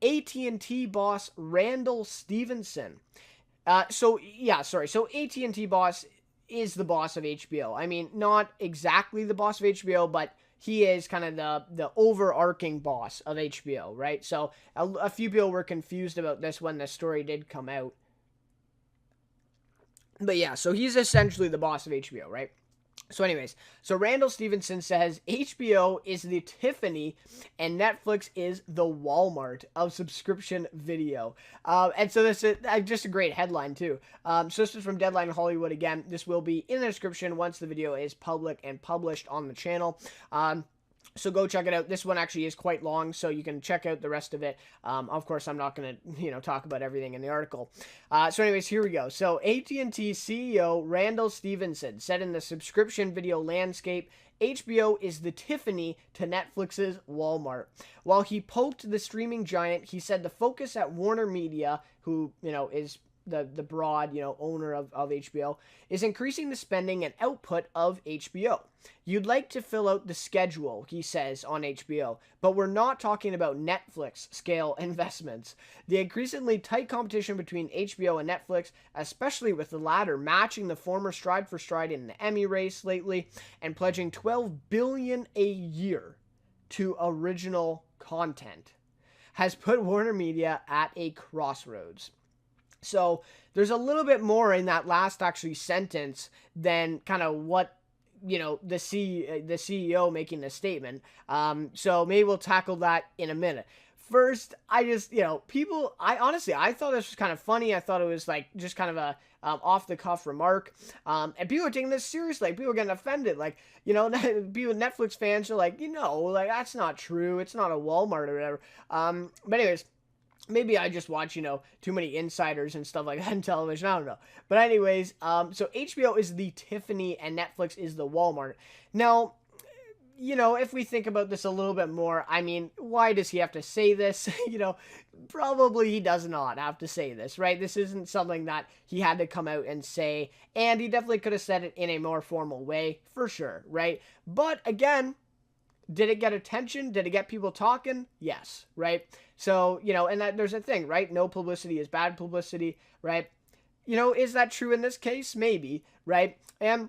AT&T boss Randall Stephenson. So AT&T boss is the boss of HBO. I mean, not exactly the boss of HBO, but he is kind of the overarching boss of HBO, right? So a few people were confused about this when the story did come out. But yeah, so he's essentially the boss of HBO, right? So, anyways, so Randall Stephenson says HBO is the Tiffany and Netflix is the Walmart of subscription video. And so this is just a great headline, too. So, this is from Deadline Hollywood again. This will be in the description once the video is public and published on the channel. So go check it out. This one actually is quite long, so you can check out the rest of it. Of course, I'm not going to, talk about everything in the article. So anyways, here we go. So AT&T CEO Randall Stephenson said in the subscription video landscape, HBO is the Tiffany to Netflix's Walmart. While he poked the streaming giant, he said the focus at Warner Media, who, is the broad, owner of HBO, is increasing the spending and output of HBO. You'd like to fill out the schedule, he says on HBO, but we're not talking about Netflix scale investments. The increasingly tight competition between HBO and Netflix, especially with the latter matching the former stride for stride in the Emmy race lately and pledging $12 billion a year to original content, has put Warner Media at a crossroads. So there's a little bit more in that last actually sentence than kind of what, the CEO making the statement. So maybe we'll tackle that in a minute. First, I just, I thought this was kind of funny. I thought it was like just kind of a off the cuff remark. And people are taking this seriously. Like, people are getting offended. Like, people, Netflix fans are like, that's not true. It's not a Walmart or whatever. But anyways, maybe I just watch, too many insiders and stuff like that on television. I don't know. But anyways, so HBO is the Tiffany and Netflix is the Walmart. Now, if we think about this a little bit more, I mean, why does he have to say this? Probably he does not have to say this, right? This isn't something that he had to come out and say. And he definitely could have said it in a more formal way, for sure, right? But again, did it get attention? Did it get people talking? Yes, right? So, and that there's a thing, right? No publicity is bad publicity, right? Is that true in this case? Maybe, right? And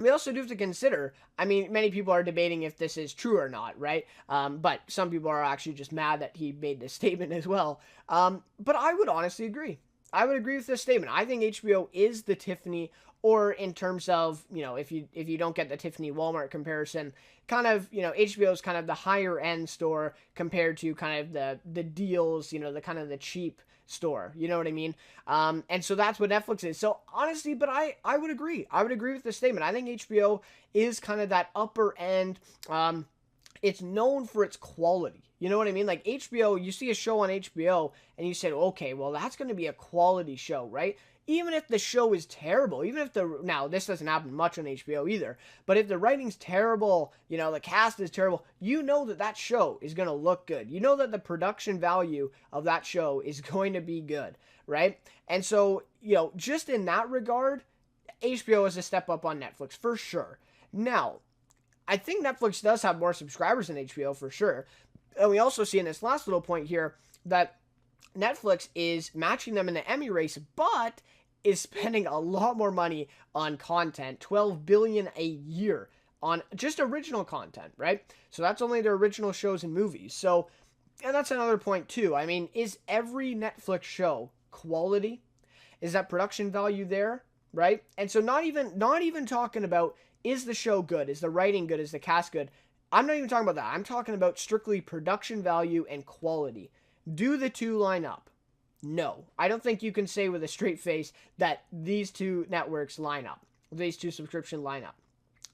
we also do have to consider, I mean, many people are debating if this is true or not, right? But some people are actually just mad that he made this statement as well. But I would honestly agree. I would agree with this statement. I think HBO is the Tiffany, or in terms of, if you don't get the Tiffany Walmart comparison, kind of, HBO is kind of the higher end store compared to kind of the deals, the kind of the cheap store, you know what I mean? And so that's what Netflix is. So honestly, but I would agree. I would agree with the statement. I think HBO is kind of that upper end. It's known for its quality. You know what I mean? Like HBO, you see a show on HBO and you say, okay, well, that's going to be a quality show, right? Even if the show is terrible, even if now this doesn't happen much on HBO either, but if the writing's terrible, the cast is terrible, that show is going to look good. You know that the production value of that show is going to be good, right? And so, just in that regard, HBO is a step up on Netflix for sure. Now, I think Netflix does have more subscribers than HBO for sure. And we also see in this last little point here that Netflix is matching them in the Emmy race, but is spending a lot more money on content, $12 billion a year on just original content, right? So that's only their original shows and movies. So, and that's another point too. I mean, is every Netflix show quality? Is that production value there, right? And so not even talking about, is the show good? Is the writing good? Is the cast good? I'm not even talking about that. I'm talking about strictly production value and quality. Do the two line up? No. I don't think you can say with a straight face that these two networks line up. These two subscription line up.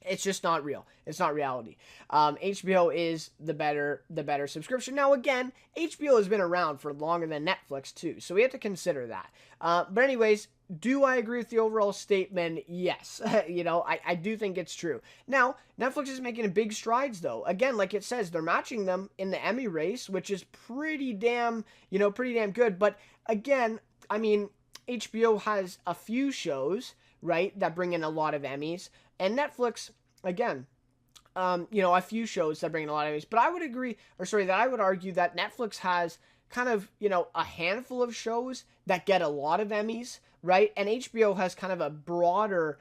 It's just not real. It's not reality. HBO is the better subscription. Now, again, HBO has been around for longer than Netflix, too. So we have to consider that. But anyways, do I agree with the overall statement? Yes. I do think it's true. Now, Netflix is making big strides, though. Again, like it says, they're matching them in the Emmy race, which is pretty damn good. But again, I mean, HBO has a few shows, right, that bring in a lot of Emmys. And Netflix, again, a few shows that bring in a lot of Emmys. But I would argue that Netflix has kind of, a handful of shows that get a lot of Emmys, right? And HBO has kind of a broader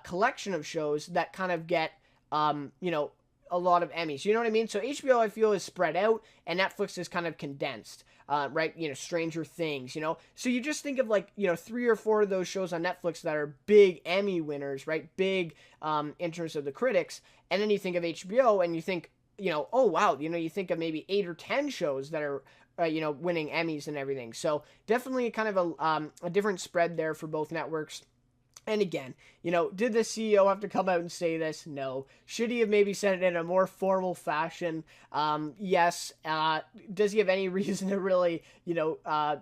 collection of shows that kind of get, a lot of Emmys. You know what I mean? So HBO, I feel, is spread out, and Netflix is kind of condensed. Right, Stranger Things, so you just think of 3 or 4 of those shows on Netflix that are big Emmy winners, right, big in terms of the critics, and then you think of HBO and you think, oh wow, you think of maybe 8 or 10 shows that are winning Emmys and everything. So definitely kind of a different spread there for both networks. And again, did the CEO have to come out and say this? No. Should he have maybe said it in a more formal fashion? Yes. Does he have any reason to really,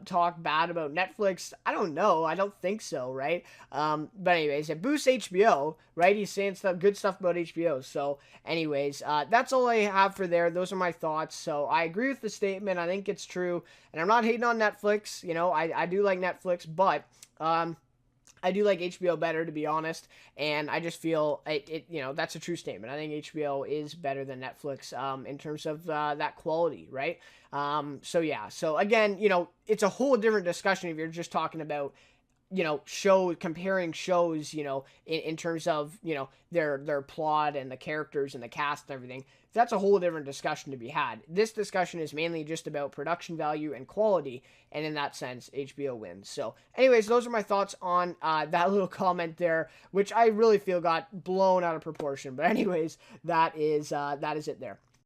talk bad about Netflix? I don't know. I don't think so, right? But anyways, it boosts HBO, right? He's saying good stuff about HBO. So anyways, that's all I have for there. Those are my thoughts. So I agree with the statement. I think it's true. And I'm not hating on Netflix. I do like Netflix, but I do like HBO better, to be honest, and I just feel that's a true statement. I think HBO is better than Netflix in terms of that quality, right? So again, it's a whole different discussion if you're just talking about comparing shows, in terms of, their plot and the characters and the cast and everything. That's a whole different discussion to be had. This discussion is mainly just about production value and quality, and in that sense, HBO wins. So anyways, those are my thoughts on that little comment there, which I really feel got blown out of proportion. But anyways, that is it there.